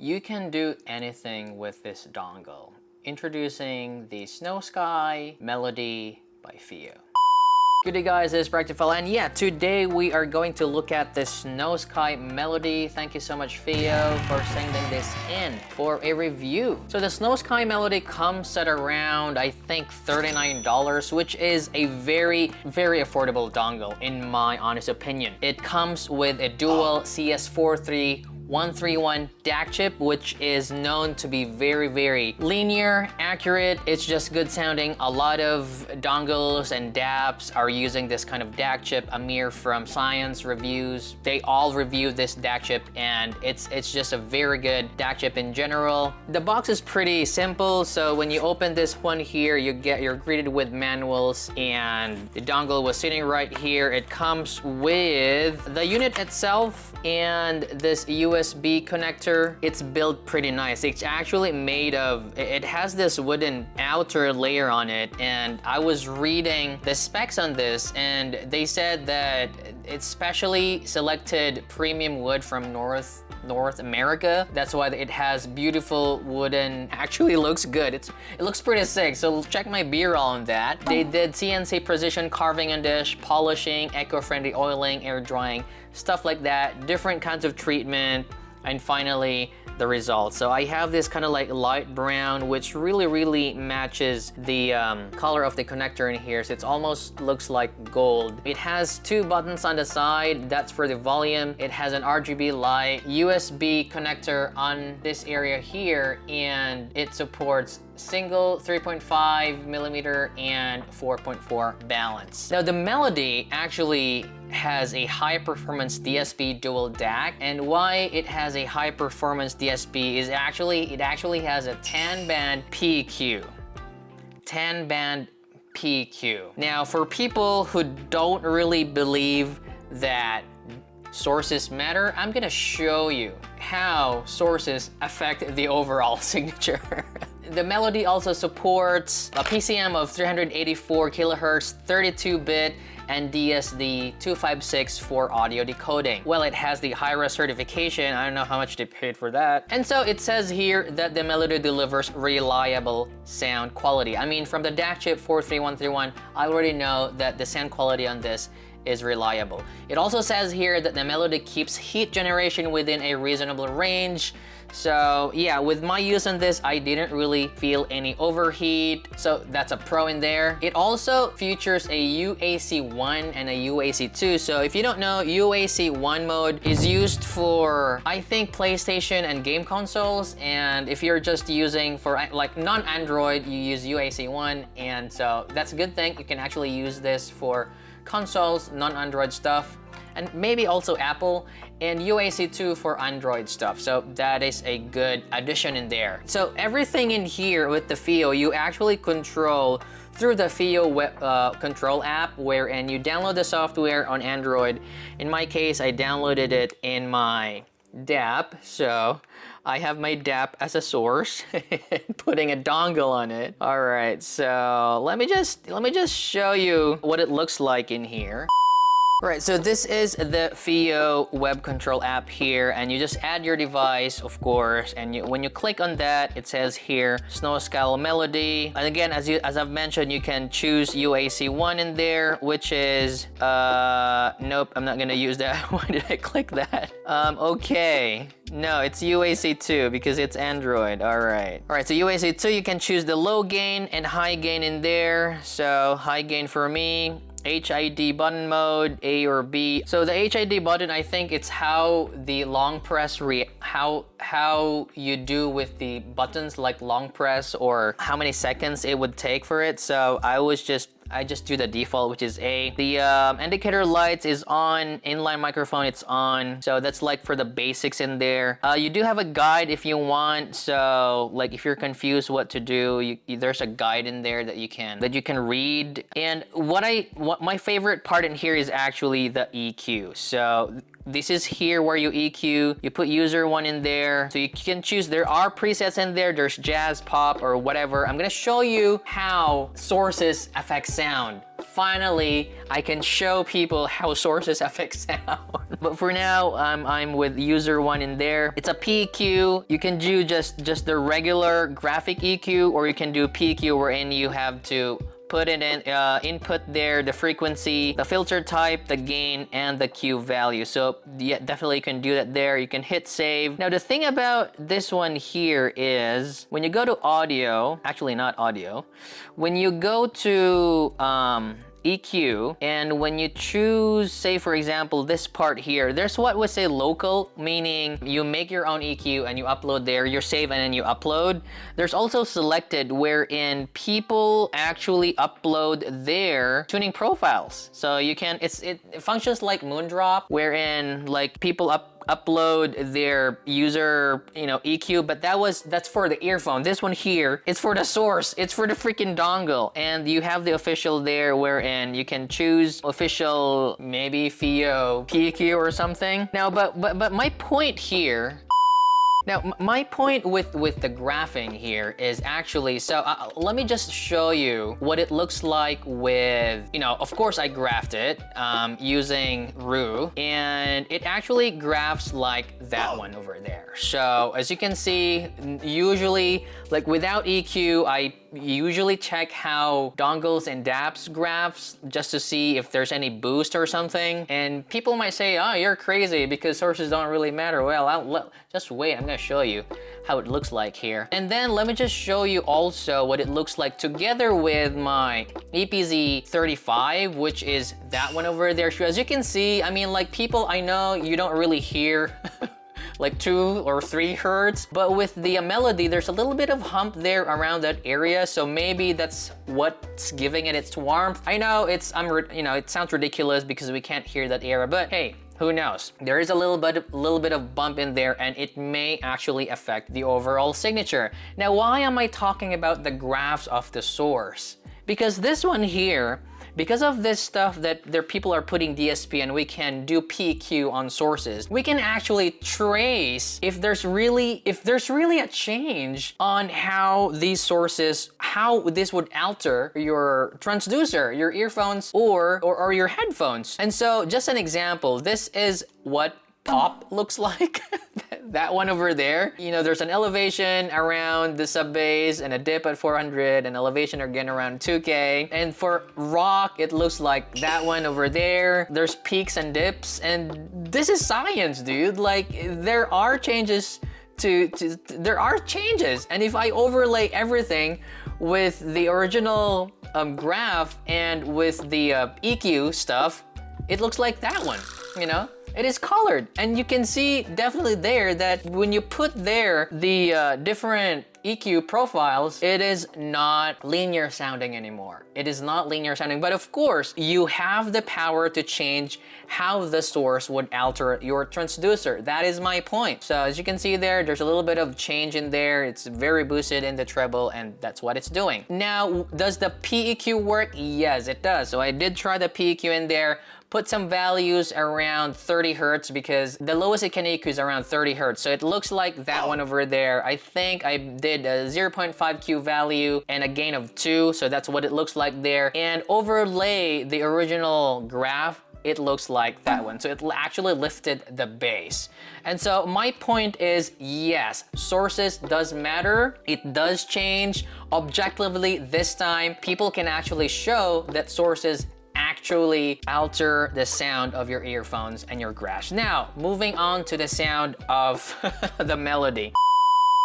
You can do anything with this dongle. Introducing the Snowsky Melody by Theo. Good day guys, this is practiphile, and yeah, today we are going to look at the Snowsky Melody. Thank you so much Theo for sending this in for a review. So the Snowsky Melody comes at around, I think, $39, which is a very affordable dongle in my honest opinion. It comes with a dual CS43131 DAC chip, which is known to be very linear, accurate. It's just good sounding. A lot of dongles and DAPs are using this kind of DAC chip. Amir from Science Reviews, they all review this DAC chip, and it's just a very good DAC chip in general. The box is pretty simple, so when you open this one here, you're greeted with manuals, and the dongle was sitting right here. It comes with the unit itself and this USB connector. It's built pretty nice. It's actually made of, it has this wooden outer layer on it, and I was reading the specs on this, and they said that it's specially selected premium wood from North America. That's why it has beautiful wooden, actually looks good. It looks pretty sick, so check my B-roll on that. They did CNC precision carving and dish, polishing, eco-friendly oiling, air drying, stuff like that, different kinds of treatment, and finally the results. So I have this kind of like light brown, which really matches the color of the connector in here. So it almost looks like gold. It has two buttons on the side. That's for the volume. It has an RGB light, USB connector on this area here, and it supports single 3.5mm and 4.4 balance. Now the Melody actually has a high performance DSP dual DAC, and why it has a high performance DSP is it actually has a 10-band PQ. 10-band PQ. Now for people who don't really believe that sources matter, I'm gonna show you how sources affect the overall signature. The Melody also supports a PCM of 384 kHz, 32-bit, and DSD256 for audio decoding. Well, it has the high-res certification. I don't know how much they paid for that. And so it says here that the Melody delivers reliable sound quality. I mean, from the DAC chip 43131, I already know that the sound quality on this is reliable. It also says here that the Melody keeps heat generation within a reasonable range. So yeah, with my use on this, I didn't really feel any overheat, so that's a pro in there. It also features a UAC1 and a UAC2. So if you don't know, UAC1 mode is used for, I think, PlayStation and game consoles, and if you're just using for like non-Android, you use UAC1, and so that's a good thing. You can actually use this for consoles, non-Android stuff, and maybe also Apple, and UAC2 for Android stuff. So that is a good addition in there. So everything in here with the Theo, you actually control through the Theo web control app, wherein you download the software on Android. In my case, I downloaded it in my DAP, so I have my DAP as a source, putting a dongle on it. All right, so let me just show you what it looks like in here. Right, so this is the Theo web control app here, and you just add your device, of course, and when you click on that, it says here Snowsky Melody. And again, as I've mentioned, you can choose UAC1 in there, which is nope, I'm not gonna use that. Why did I click that? Okay. No, it's UAC2 because it's Android. All right, so UAC2, you can choose the low gain and high gain in there. So high gain for me, HID button mode, A or B. So the HID button, I think it's how the long press, how you do with the buttons, like long press, or how many seconds it would take for it. So I just do the default, which is A. The indicator lights is on, inline microphone, it's on. So that's like for the basics in there. You do have a guide if you want. So like if you're confused what to do, there's a guide in there that you can read. And what my favorite part in here is actually the EQ. So this is here where you EQ, you put user one in there, so you can choose. There are presets in there, there's jazz, pop, or whatever. I'm gonna show you how sources affect sound. Finally, I can show people how sources affect sound. But for now, I'm with user 1 in there. It's a PEQ. You can do just the regular graphic EQ, or you can do PEQ wherein you have to put it in, input there, the frequency, the filter type, the gain, and the Q value. So yeah, definitely you can do that there. You can hit save. Now the thing about this one here is when you go to audio, actually not audio, when you go to EQ, and when you choose, say for example, this part here, there's what we say local, meaning you make your own EQ and you upload there, you save and then you upload. There's also selected, wherein people actually upload their tuning profiles. So you can, it functions like Moondrop, wherein like people upload their user, EQ, but that's for the earphone. This one here, it's for the source. It's for the freaking dongle. And you have the official there, wherein you can choose official, maybe FIO PEQ or something. Now, but my point here. Now, my point with the graphing here is actually, so let me just show you what it looks like with, of course I graphed it using Ru, and it actually graphs like that one over there. So as you can see, usually like without EQ, I usually check how dongles and DAPs graphs just to see if there's any boost or something. And people might say, oh, you're crazy because sources don't really matter. Well, just wait, I'm gonna show you how it looks like here. And then let me just show you also what it looks like together with my EPZ35, which is that one over there. So as you can see, I mean, like people, I know you don't really hear like 2 or 3 hertz, but with the melody, there's a little bit of hump there around that area, so maybe that's what's giving it its warmth. I know it sounds ridiculous because we can't hear that area, but hey, who knows? There is a little bit of bump in there, and it may actually affect the overall signature. Now, why am I talking about the graphs of the source? Because this one here, because of this stuff that people are putting DSP and we can do PQ on sources, we can actually trace if there's really a change on how these sources, how this would alter your transducer, your earphones, or your headphones. And so just an example, this is what pop looks like. That one over there, there's an elevation around the sub bass and a dip at 400, and elevation again around 2K. And for rock, it looks like that one over there. There's peaks and dips, and this is science, dude. Like there are changes there are changes. And if I overlay everything with the original graph and with the EQ stuff, it looks like that one, It is colored, and you can see definitely there that when you put there the different EQ profiles, it is not linear sounding anymore. It is not linear sounding, but of course, you have the power to change how the source would alter your transducer. That is my point. So as you can see there's a little bit of change in there. It's very boosted in the treble, and that's what it's doing. Now, does the PEQ work? Yes, it does. So I did try the PEQ in there, put some values around 30 hertz because the lowest it can EQ is around 30 hertz. So it looks like that one over there. I think I did a 0.5 Q value and a gain of 2. So that's what it looks like there. And overlay the original graph, it looks like that one. So it actually lifted the bass. And so my point is, yes, sources does matter. It does change. Objectively, this time, people can actually show that sources actually alter the sound of your earphones and your graphs. Now, moving on to the sound of the melody.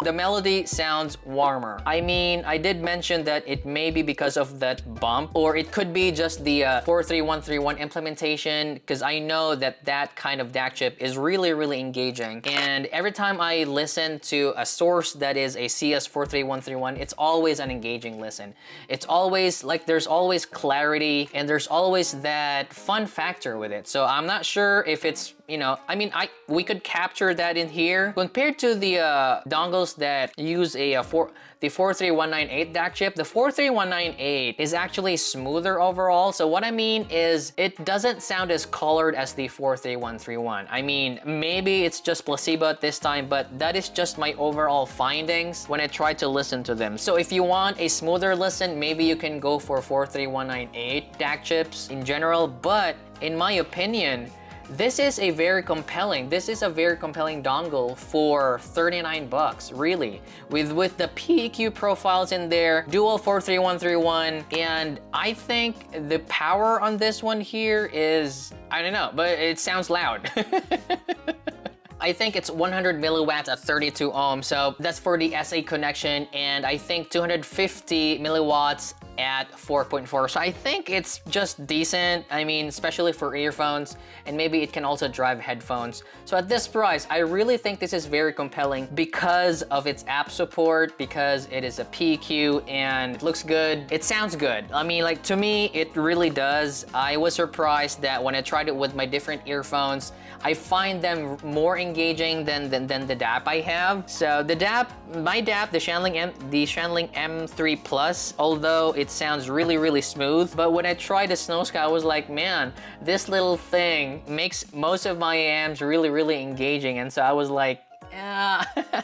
The melody sounds warmer. I mean, I did mention that it may be because of that bump, or it could be just the 43131 implementation, because I know that kind of DAC chip is really engaging. And every time I listen to a source that is a CS43131, it's always an engaging listen. It's always like there's always clarity and there's always that fun factor with it. So I'm not sure if it's, we could capture that in here compared to the dongles that use the 43198 DAC chip. The 43198 is actually smoother overall. So what I mean is it doesn't sound as colored as the 43131. I mean, maybe it's just placebo at this time, but that is just my overall findings when I try to listen to them. So if you want a smoother listen, maybe you can go for 43198 DAC chips in general, but in my opinion, this is a very compelling dongle for 39 bucks, really. With the PEQ profiles in there, dual 43131, and I think the power on this one here is, I don't know, but it sounds loud. I think it's 100 milliwatts at 32 ohms, so that's for the SA connection, and I think 250 milliwatts at 4.4. So I think it's just decent. I mean, especially for earphones, and maybe it can also drive headphones. So at this price, I really think this is very compelling because of its app support, because it is a PQ and it looks good. It sounds good. I mean, like, to me, it really does. I was surprised that when I tried it with my different earphones, I find them more engaging than the DAP I have. So the DAP, my DAP, the Shanling M3 Plus, although it sounds really smooth, but when I tried the Snowsky, I was like, man, this little thing makes most of my amps really engaging, and so I was like, yeah. I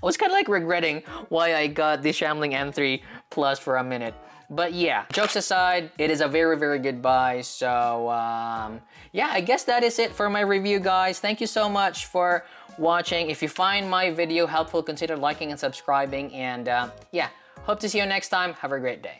was kind of like regretting why I got the Shanling M3 Plus for a minute. But yeah, jokes aside, it is a very good buy. So yeah, I guess that is it for my review, guys. Thank you so much for watching. If you find my video helpful, consider liking and subscribing. And yeah, hope to see you next time. Have a great day.